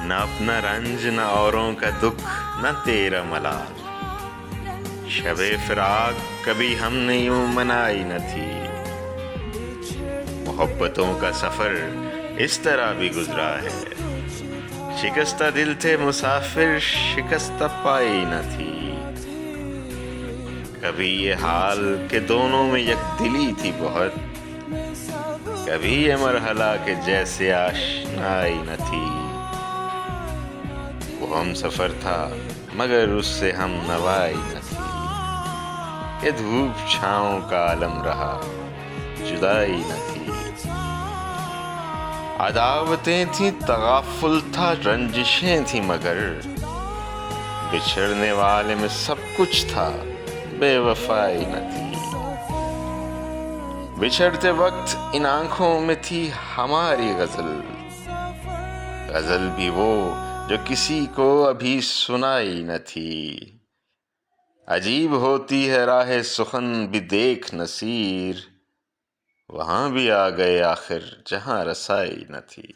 نہ اپنا رنج نہ اوروں کا دکھ نہ تیرا ملال، شب فراق کبھی ہم نے یوں منائی نہ تھی، محبتوں کا سفر اس طرح بھی گزرا ہے، شکستہ دل تھے مسافر شکستہ پائی نہ تھی، کبھی یہ حال کہ دونوں میں یک دلی تھی بہت، کبھی یہ مرحلہ کہ جیسے آشنائی نہ تھی، وہ ہم سفر تھا مگر اس سے ہم نوائی نہ تھی، کہ دھوپ چھاؤں کا عالم رہا جدائی نہ تھی، عداوتیں تھیں تغافل تھا رنجشیں تھیں مگر بچھڑنے والے میں سب کچھ تھا بے وفائی نہ تھی، بچھڑتے وقت ان آنکھوں میں تھی ہماری غزل، غزل بھی وہ جو کسی کو ابھی سنائی نہ تھی، عجیب ہوتی ہے راہ سخن بھی دیکھ نصیر، وہاں بھی آ گئے آخر جہاں رسائی نہ تھی۔